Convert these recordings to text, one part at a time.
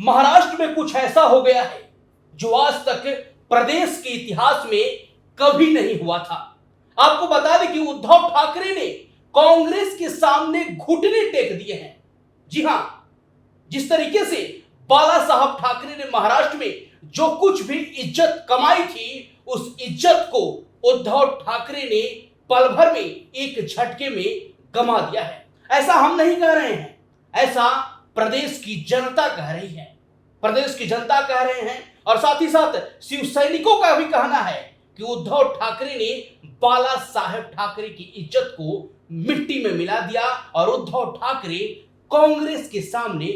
महाराष्ट्र में कुछ ऐसा हो गया है जो आज तक प्रदेश के इतिहास में कभी नहीं हुआ था। आपको बता दें कि उद्धव ठाकरे ने कांग्रेस के सामने घुटने टेक दिए हैं। जी हां, जिस तरीके से बाला साहब ठाकरे ने महाराष्ट्र में जो कुछ भी इज्जत कमाई थी, उस इज्जत को उद्धव ठाकरे ने पल भर में एक झटके में गंवा दिया है। ऐसा हम नहीं कह रहे हैं, ऐसा प्रदेश की जनता कह रही है। प्रदेश की जनता कह रहे हैं और साथ ही साथ शिव सैनिकों का भी कहना है कि उद्धव ठाकरे ने बाला साहेब ठाकरे की इज्जत को मिट्टी में मिला दिया और उद्धव ठाकरे कांग्रेस के सामने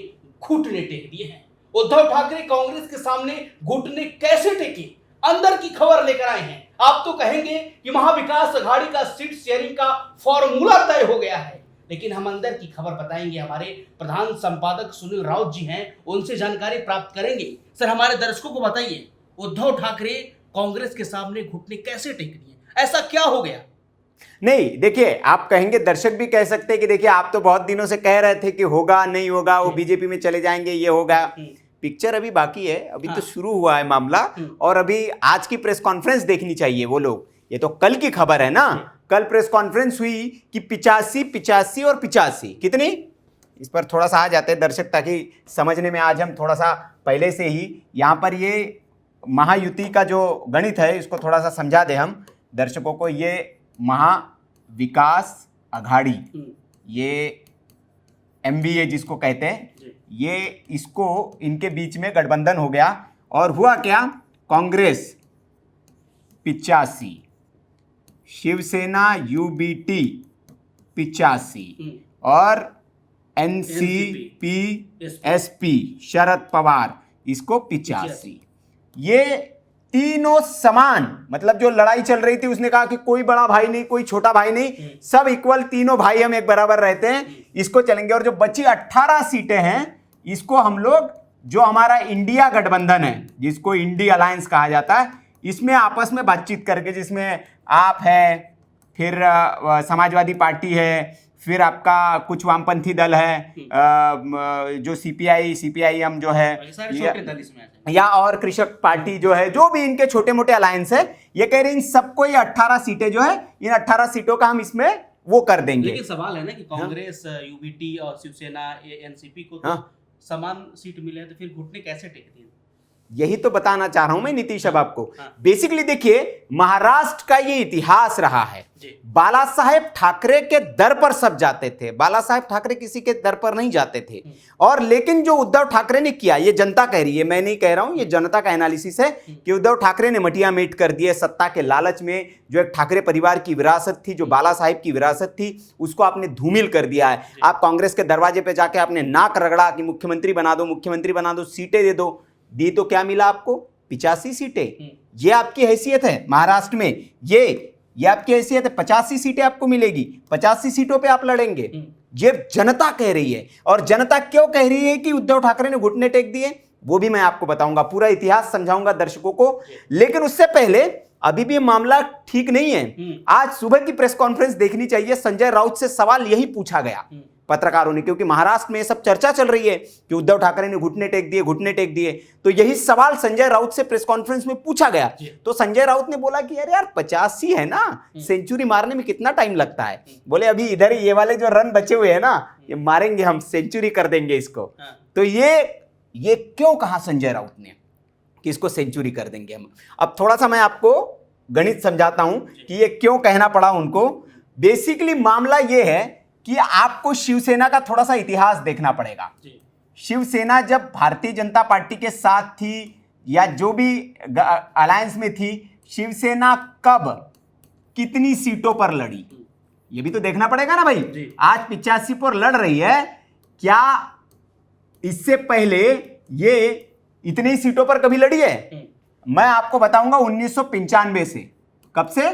घुटने टेक दिए हैं। उद्धव ठाकरे कांग्रेस के सामने घुटने कैसे टेके, अंदर की खबर लेकर आए हैं। आप तो कहेंगे कि महाविकास अघाड़ी का सीट शेयरिंग का फॉर्मूला तय हो गया है, लेकिन हम अंदर की खबर बताएंगे। हमारे प्रधान संपादक सुनील राउत जी हैं, उनसे जानकारी प्राप्त करेंगे। सर, हमारे दर्शकों को बताइए, उद्धव ठाकरे कांग्रेस के सामने घुटने कैसे टेक दिए, ऐसा क्या हो गया? नहीं, देखिए, आप कहेंगे, दर्शक भी कह सकते हैं कि देखिए आप तो बहुत दिनों से कह रहे थे कि होगा नहीं होगा, वो बीजेपी में चले जाएंगे, ये होगा। पिक्चर अभी बाकी है, अभी तो शुरू हुआ है मामला। और अभी आज की प्रेस कॉन्फ्रेंस देखनी चाहिए वो लोग। ये तो कल की खबर है ना। कल प्रेस कॉन्फ्रेंस हुई कि 85 और 85 कितनी, इस पर थोड़ा सा आ जाते हैं दर्शक, ताकि समझने में आज हम थोड़ा सा पहले से ही यहाँ पर ये महायुति का जो गणित है इसको थोड़ा सा समझा दें हम दर्शकों को। ये महाविकास अघाड़ी, ये MVA जिसको कहते हैं, ये इसको इनके बीच में गठबंधन हो गया। और हुआ क्या, कांग्रेस 85, शिवसेना UBT 85 और NCP SP शरद पवार इसको 85। ये तीनों समान, मतलब जो लड़ाई चल रही थी उसने कहा कि कोई बड़ा भाई नहीं, कोई छोटा भाई नहीं, सब इक्वल, तीनों भाई हम एक बराबर रहते हैं, इसको चलेंगे। और जो बची 18 सीटें हैं इसको हम लोग, जो हमारा इंडिया गठबंधन है जिसको इंडी अलायंस कहा जाता है, इसमें आपस में बातचीत करके, जिसमें आप है, फिर समाजवादी पार्टी है, फिर आपका कुछ वामपंथी दल है, जो CPIM जो है, या और कृषक पार्टी जो है, जो भी इनके छोटे मोटे अलायंस है, ये कह रहे हैं इन सबको ये 18 सीटें जो है, इन 18 सीटों का हम इसमें वो कर देंगे। लेकिन सवाल है ना कि कांग्रेस, UBT और शिवसेना, NCP को तो समान सीट मिले हैं, तो फिर घुटने कैसे टेक दिए? यही तो बताना चाह रहा हूं मैं नीतीश अब आपको। बेसिकली देखिए, महाराष्ट्र का ये इतिहास रहा है। बाला साहेब ठाकरे के दर पर सब जाते थे, बाला साहेब ठाकरे किसी के दर पर नहीं जाते थे। और लेकिन जो उद्धव ठाकरे ने किया, ये जनता कह रही है, मैं नहीं कह रहा हूं, ये जनता का एनालिसिस है कि उद्धव ठाकरे ने मटिया मेट कर दिए सत्ता के लालच में। जो एक ठाकरे परिवार की विरासत थी, जो बाला साहेब की विरासत थी, उसको आपने धूमिल कर दिया है। आप कांग्रेस के दरवाजे पे जाके आपने नाक रगड़ा कि मुख्यमंत्री बना दो, मुख्यमंत्री बना दो, सीटें दे दो। दी तो क्या मिला आपको? 85 सीटें। ये आपकी हैसियत है महाराष्ट्र में, ये आपकी हैसियत है। 85 सीटें आपको मिलेगी, 85 सीटों पे आप लड़ेंगे। ये जनता कह रही है। और जनता क्यों कह रही है कि उद्धव ठाकरे ने घुटने टेक दिए, वो भी मैं आपको बताऊंगा, पूरा इतिहास समझाऊंगा दर्शकों को। लेकिन उससे पहले अभी भी मामला ठीक नहीं है। आज सुबह की प्रेस कॉन्फ्रेंस देखनी चाहिए। संजय राउत से सवाल यही पूछा गया पत्रकारों ने, क्योंकि महाराष्ट्र में सब चर्चा चल रही है कि उद्धव ठाकरे ने घुटने टेक दिए, घुटने टेक दिए। तो यही सवाल संजय राउत से प्रेस कॉन्फ्रेंस में पूछा गया। तो संजय राउत ने बोला कि अरे यार 85 है ना, सेंचुरी मारने में कितना टाइम लगता है। बोले अभी इधर ये वाले जो रन बचे हुए हैं ना, ये मारेंगे हम, सेंचुरी कर देंगे इसको। तो ये क्यों कहा संजय राउत ने कि इसको सेंचुरी कर देंगे हम? अब थोड़ा सा मैं आपको गणित समझाता हूं कि ये क्यों कहना पड़ा उनको। बेसिकली मामला ये है कि आपको शिवसेना का थोड़ा सा इतिहास देखना पड़ेगा। शिवसेना जब भारतीय जनता पार्टी के साथ थी या जो भी अलायंस में थी, शिवसेना कब कितनी सीटों पर लड़ी, ये भी तो देखना पड़ेगा ना भाई। आज 85 पर लड़ रही है, क्या इससे पहले ये इतनी ही सीटों पर कभी लड़ी है? मैं आपको बताऊंगा 1995 से। कब से?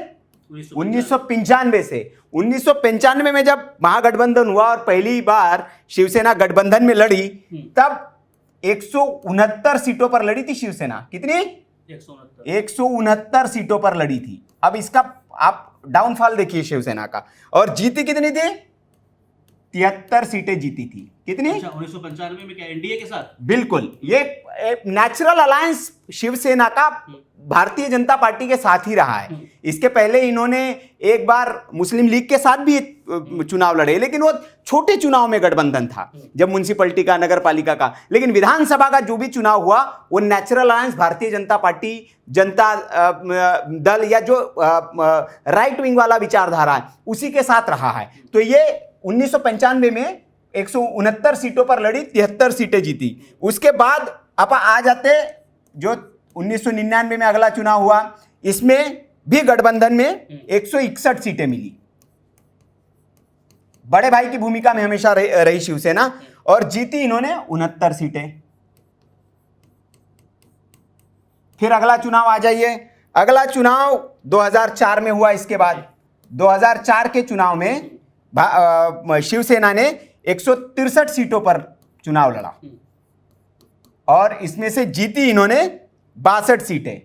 1995 से। 1995 में जब महागठबंधन हुआ और पहली बार शिवसेना गठबंधन में लड़ी, तब 169 सीटों पर लड़ी थी शिवसेना। कितनी? 169 सीटों पर लड़ी थी। अब इसका आप डाउनफॉल देखिए शिवसेना का। और जीती कितनी थी? 73 सीटें जीती थी। कितनी? अच्छा, 1995 में क्या एनडीए के साथ? बिल्कुल, ये नेचुरल अलायंस शिवसेना का भारतीय जनता पार्टी के साथ ही रहा है। इसके पहले इन्होंने एक बार मुस्लिम लीग के साथ भी चुनाव लड़े, लेकिन वो छोटे चुनाव में गठबंधन था, जब म्युनिसिपैलिटी का, नगर पालिका का। लेकिन विधानसभा का जो भी चुनाव हुआ वो natural alliance Bharatiya Janata party, Janata Dal या जो राइट विंग वाला विचारधारा है उसी के साथ रहा है। तो ये 1995 में 169 सीटों पर लड़ी, 73 सीटें जीती। उसके बाद आप आ जाते जो 1999 में अगला चुनाव हुआ, इसमें भी गठबंधन में 161 सीटें मिली। बड़े भाई की भूमिका में हमेशा रही शिवसेना, और जीती इन्होंने 69 सीटें। फिर अगला चुनाव आ जाइए, अगला चुनाव 2004 में हुआ। इसके बाद 2004 के चुनाव में शिवसेना ने 163 सीटों पर चुनाव लड़ा और इसमें से जीती इन्होंने 62 सीटें।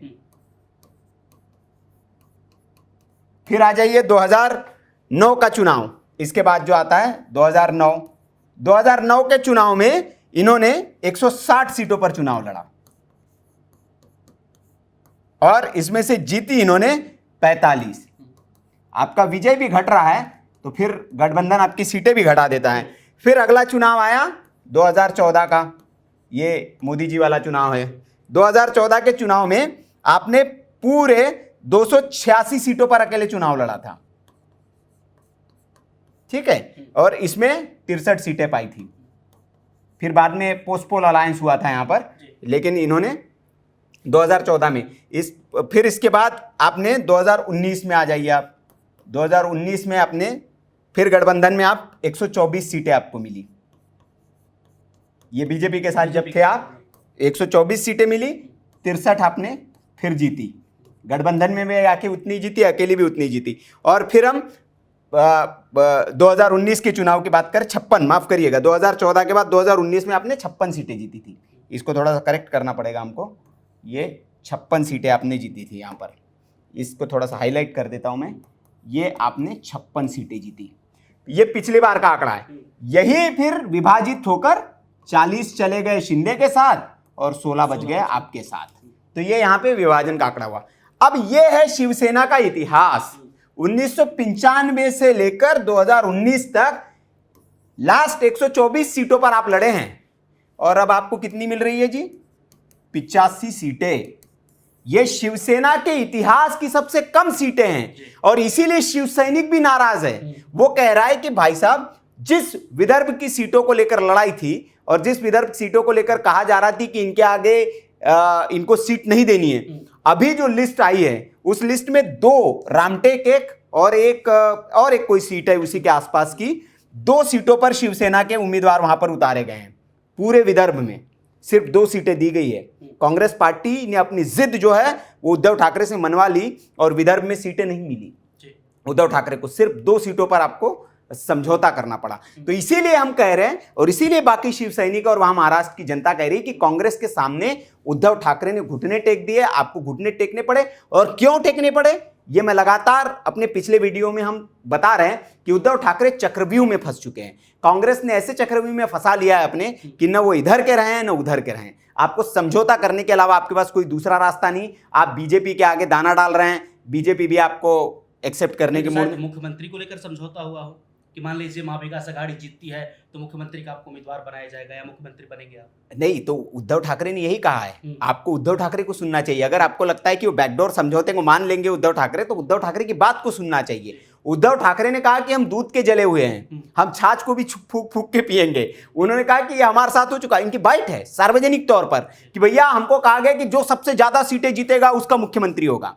फिर आ जाइए 2009 का चुनाव। इसके बाद जो आता है 2009 के चुनाव में इन्होंने 160 सीटों पर चुनाव लड़ा और इसमें से जीती इन्होंने 45। आपका विजय भी घट रहा है तो फिर गठबंधन आपकी सीटें भी घटा देता है। फिर अगला चुनाव आया 2014 का, ये मोदी जी वाला चुनाव है। 2014 के चुनाव में आपने पूरे 286 सीटों पर अकेले चुनाव लड़ा था, ठीक है, और इसमें 63 सीटें पाई थी। फिर बाद में पोस्टपोल अलायंस हुआ था यहां पर, लेकिन इन्होंने 2014 में फिर इसके बाद आपने 2019 में आ जाइए आप। 2019 में आपने फिर गठबंधन में आप 124 सीटें आपको मिली। ये बीजेपी के साथ जब थे आप, 124 सीटें मिली, 63 आपने फिर जीती। गठबंधन में आके उतनी जीती, अकेली भी उतनी जीती। और फिर हम 2019 के चुनाव की बात करें, 56, माफ करिएगा, 2014 के बाद 2019 में आपने 56 सीटें जीती थी। इसको थोड़ा सा करेक्ट करना पड़ेगा हमको, ये 56 सीटें आपने जीती थी। यहाँ पर इसको थोड़ा सा हाईलाइट कर देता हूं मैं, ये आपने 56 सीटें जीती। ये पिछली बार का आंकड़ा है। यही फिर विभाजित होकर 40 चले गए शिंदे के साथ और 16 बच गए आपके साथ। तो ये यहाँ पे विभाजन का आंकड़ा हुआ। अब ये है शिवसेना का इतिहास। 1995 से लेकर 2019 तक लास्ट 124 सीटों पर आप लड़े हैं और अब आपको कितनी मिल रही है जी? 85 सीटें। ये शिवसेना के इतिहास की सबसे कम सीटें हैं और इसीलिए शिव सैनिक भी नाराज है। वो कह रहा है कि भाई साहब, जिस विदर्भ की सीटों को लेकर लड़ाई थी और जिस विदर्भ सीटों को लेकर कहा जा रहा थी कि इनके आगे इनको सीट नहीं देनी है, अभी जो लिस्ट आई है उस लिस्ट में 2 रामटेक एक और एक कोई सीट है उसी के आसपास की, 2 सीटों पर शिवसेना के उम्मीदवार वहां पर उतारे गए हैं। पूरे विदर्भ में सिर्फ 2 सीटें दी गई है। कांग्रेस पार्टी ने अपनी जिद जो है वो उद्धव ठाकरे से मनवा ली और विदर्भ में सीटें नहीं मिली। उद्धव ठाकरे को सिर्फ 2 सीटों पर आपको समझौता करना पड़ा। तो इसीलिए हम कह रहे हैं और इसीलिए बाकी शिव सैनिक और वहां महाराष्ट्र की जनता कह रही है कि कांग्रेस के सामने उद्धव ठाकरे ने घुटने टेक दिए, आपको घुटने टेकने पड़े। और क्यों टेकने पड़े, ये मैं लगातार अपने पिछले वीडियो में हम बता रहे हैं कि उद्धव ठाकरे चक्रव्यूह में फंस चुके हैं। कांग्रेस ने ऐसे चक्रव्यूह में फंसा लिया है अपने कि न वो इधर के रहे न उधर के रहे। आपको समझौता करने के अलावा आपके पास कोई दूसरा रास्ता नहीं। आप बीजेपी के आगे दाना डाल रहे हैं, बीजेपी भी आपको एक्सेप्ट करने के मूड में। मुख्यमंत्री को लेकर समझौता हुआ हो कि मान लीजिए महाविकास आघाड़ी जीतती है तो मुख्यमंत्री का आपको उम्मीदवार बनाया जाएगा या मुख्यमंत्री बनेंगे आप? नहीं, तो उद्धव ठाकरे ने यही कहा है। आपको उद्धव ठाकरे को सुनना चाहिए। अगर आपको लगता है कि वो बैकडोर समझौते को मान लेंगे उद्धव ठाकरे, तो उद्धव ठाकरे की बात को सुनना चाहिए। उद्धव ठाकरे ने कहा कि हम दूध के जले हुए हैं, हम छाछ को भी फूक फूक के पिएंगे। उन्होंने कहा कि ये हमारे साथ हो चुका है। इनकी बाइट है सार्वजनिक तौर पर कि भैया हमको कहा गया कि जो सबसे ज्यादा सीटें जीतेगा उसका मुख्यमंत्री होगा,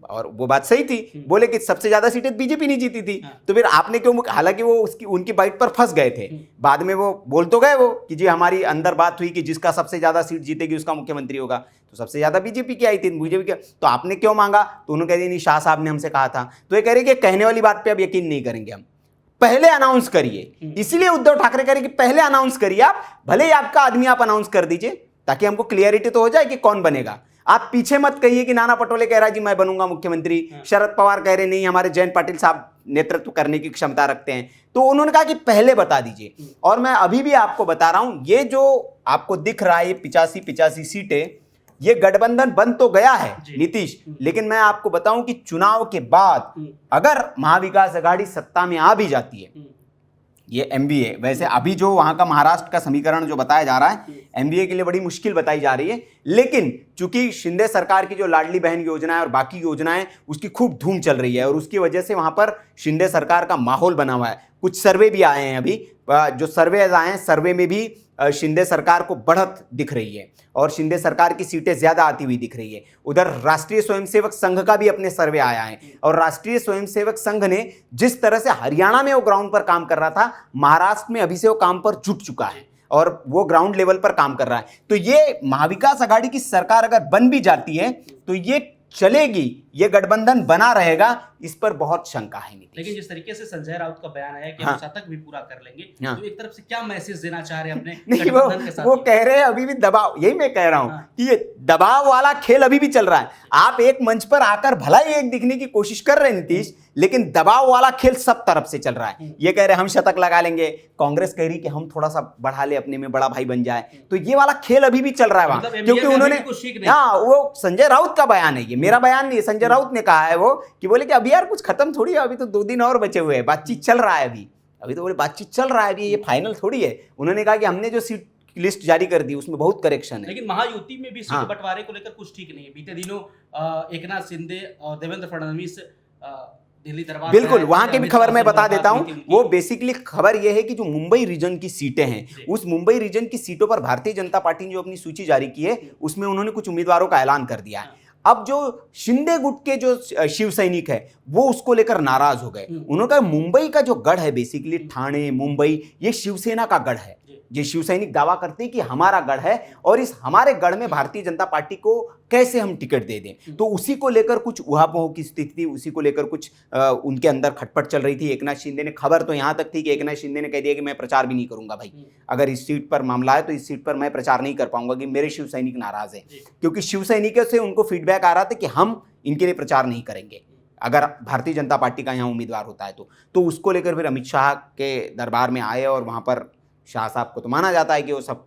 और वो बात सही थी। बोले कि सबसे ज्यादा सीटें बीजेपी नहीं जीती थी, तो फिर आपने क्यों? हालांकि वो उनकी बाइट पर फंस गए थे। बाद में वो बोल तो गए वो कि जी हमारी अंदर बात हुई कि जिसका सबसे ज्यादा सीट जीतेगी उसका मुख्यमंत्री होगा। तो सबसे ज्यादा बीजेपी की आई थी, बीजेपी की। तो आपने क्यों मांगा? तो उन्होंने कह दिया नहीं, शाह साहब ने हमसे कहा था। तो ये कह रहे कि कहने वाली बात पे अब यकीन नहीं करेंगे हम, पहले अनाउंस करिए। इसलिए उद्धव ठाकरे कह रहे कि पहले अनाउंस करिए आप, भले ही आपका आदमी आप अनाउंस कर दीजिए ताकि हमको क्लियरिटी तो हो जाए कि कौन बनेगा। आप पीछे मत कहिए कि नाना पटोले कह रहा है जी मैं बनूंगा मुख्यमंत्री, शरद पवार कह रहे नहीं हमारे जयंत पाटिल साहब नेतृत्व करने की क्षमता रखते हैं। तो उन्होंने कहा कि पहले बता दीजिए। और मैं अभी भी आपको बता रहा हूं, ये जो आपको दिख रहा है ये 85 सीटें, ये गठबंधन बन तो गया है नीतीश, लेकिन मैं आपको बताऊं कि चुनाव के बाद अगर महाविकास आघाड़ी सत्ता में आ भी जाती है, ये एमवीए वैसे अभी जो वहां का महाराष्ट्र का समीकरण जो बताया जा रहा है एमवीए के लिए बड़ी मुश्किल बताई जा रही है, लेकिन चूंकि शिंदे सरकार की जो लाडली बहन योजना है और बाकी योजनाएं उसकी खूब धूम चल रही है और उसकी वजह से वहां पर शिंदे सरकार का माहौल बना हुआ है। कुछ सर्वे भी आए हैं, अभी जो सर्वे आए हैं सर्वे में भी शिंदे सरकार को बढ़त दिख रही है और शिंदे सरकार की सीटें ज्यादा आती हुई दिख रही है। उधर राष्ट्रीय स्वयंसेवक संघ का भी अपने सर्वे आया है और राष्ट्रीय स्वयंसेवक संघ ने जिस तरह से हरियाणा में वो ग्राउंड पर काम कर रहा था, महाराष्ट्र में अभी से वो काम पर जुट चुका है और वो ग्राउंड लेवल पर काम कर रहा है। तो ये महाविकास आघाड़ी की सरकार अगर बन भी जाती है तो ये चलेगी, ये गठबंधन बना रहेगा, इस पर बहुत शंका है। लेकिन जिस तरीके से संजय राउत का बयान है कि हम शतक भी पूरा कर लेंगे, तो एक तरफ से क्या मैसेज देना चाह रहे हैं अपने गठबंधन के साथ? वो कह रहे हैं अभी भी दबाव, यही मैं कह रहा हूं कि ये दबाव वाला खेल अभी भी चल रहा है। आप एक मंच पर आकर भला ही एक दिखने की कोशिश कर रहे हैं नीतीश, लेकिन दबाव वाला खेल सब तरफ से चल रहा है। ये कह रहे हम शतक लगा लेंगे, कांग्रेस कह रही कि हम थोड़ा सा बढ़ा ले, अपने में बड़ा भाई बन जाए। तो ये वाला खेल अभी भी चल रहा है वहां, क्योंकि उन्होंने, हाँ वो संजय राउत का बयान है, ये मेरा बयान नहीं है, संजय राउत ने कहा है वो कि बोले कि अभी यार कुछ खत्म थोड़ी है, अभी तो 2 दिन और बचे हुए हैं, बातचीत चल रहा है अभी तो बोले बातचीत चल रहा है, अभी ये फाइनल थोड़ी है। उन्होंने कहा कि हमने जो सीट लिस्ट जारी कर दी उसमें बहुत करेक्शन है। लेकिन महायुति में भी सीट बंटवारे को लेकर कुछ ठीक नहीं है। बीते दिनों एकनाथ शिंदे और देवेंद्र फडणवीस दिल्ली दरबार, बिल्कुल वहां की भी खबर मैं बता देता हूं। वो बेसिकली खबर यह है कि जो मुंबई रीजन की सीटें हैं, उस मुंबई रीजन की सीटों पर भारतीय जनता पार्टी ने जो अपनी सूची जारी की है उसमें उन्होंने कुछ उम्मीदवारों का ऐलान कर दिया है। अब जो शिंदे गुट के जो शिव सैनिक है वो उसको लेकर नाराज हो गए। उन्होंने कहा मुंबई का जो गढ़ है, बेसिकली ठाणे मुंबई, ये शिवसेना का गढ़ है। ये शिव सैनिक दावा करते हैं कि हमारा गढ़ है और इस हमारे गढ़ में भारतीय जनता पार्टी को कैसे हम टिकट दे दें। तो उसी को लेकर कुछ उहापोह की स्थिति थी, उसी को लेकर कुछ उनके अंदर खटपट चल रही थी। एकनाथ शिंदे ने, खबर तो यहां तक थी कि एकनाथ शिंदे ने कह दिया कि मैं प्रचार भी नहीं करूंगा भाई, अगर इस सीट पर मामला है तो इस सीट पर मैं प्रचार नहीं कर पाऊंगा कि मेरे शिव सैनिक नाराज है। क्योंकि शिव सैनिकों से उनको फीडबैक आ रहा था कि हम इनके लिए प्रचार नहीं करेंगे अगर भारतीय जनता पार्टी का यहाँ उम्मीदवार होता है तो उसको लेकर फिर अमित शाह के दरबार में आए और वहां पर शाह साहब को तो माना जाता है कि वो सब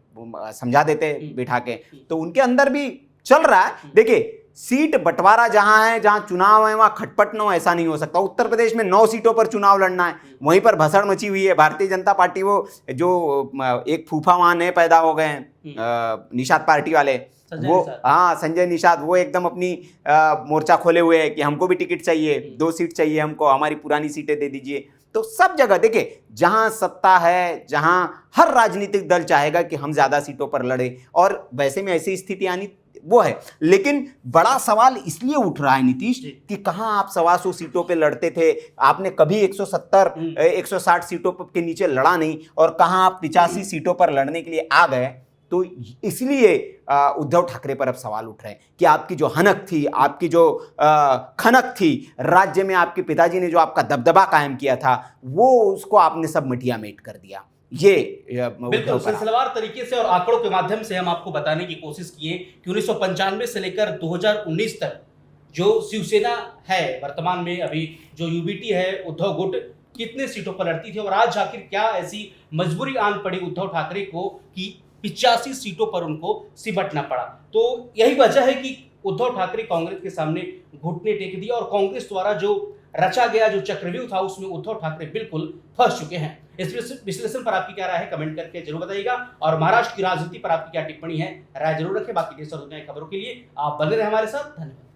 समझा देते बिठा के, तो उनके अंदर भी चल रहा है। देखिए सीट बंटवारा जहां है, जहां चुनाव है वहां खटपट न हो, ऐसा नहीं हो सकता। उत्तर प्रदेश में 9 सीटों पर चुनाव लड़ना है, वहीं पर भसड़ मची हुई है। भारतीय जनता पार्टी, वो जो एक फूफा वहां नए पैदा हो गए हैं निषाद पार्टी वाले, वो हाँ संजय निषाद, वो एकदम अपनी मोर्चा खोले हुए हैं कि हमको भी टिकट चाहिए, 2 सीट चाहिए हमको, हमारी पुरानी सीटें दे दीजिए। तो सब जगह देखिए जहां सत्ता है, जहां हर राजनीतिक दल चाहेगा कि हम ज्यादा सीटों पर लड़े, और वैसे में ऐसी स्थिति आनी वो है। लेकिन बड़ा सवाल इसलिए उठ रहा है नीतीश कि कहां आप 125 सीटों पे लड़ते थे, आपने कभी 170 160 सीटों के नीचे लड़ा नहीं, और कहां आप 85 सीटों पर लड़ने के लिए आ गए। तो इसलिए उद्धव ठाकरे पर अब सवाल उठ रहे हैं कि आपकी जो हनक थी, आपकी जो खनक थी राज्य में, आपके पिताजी ने जो आपका दबदबा कायम किया था, वो उसको आपने सब मिटिया मेट कर दिया। ये बिल्कुल सिलसिलेवार तरीके से और आंकड़ों के माध्यम से हम आपको बताने की कोशिश किए कि 1995 से लेकर 2019 तक जो शिवसेना है वर्तमान में, अभी जो यूबीटी है उद्धव गुट, कितने सीटों पर लड़ती थी और आज आखिर क्या ऐसी मजबूरी आन पड़ी उद्धव ठाकरे को कि 85 सीटों पर उनको सिमटना पड़ा। तो यही वजह है कि उद्धव ठाकरे कांग्रेस के सामने घुटने टेक दिया और कांग्रेस द्वारा जो रचा गया जो चक्रव्यूह था उसमें उद्धव ठाकरे बिल्कुल फंस चुके हैं। इस विश्लेषण पर आपकी क्या राय है कमेंट करके जरूर बताइएगा, और महाराष्ट्र की राजनीति पर आपकी क्या टिप्पणी है राय जरूर रखें। बाकी देश और दुनिया की खबरों के लिए आप बने रहे हमारे साथ। धन्यवाद।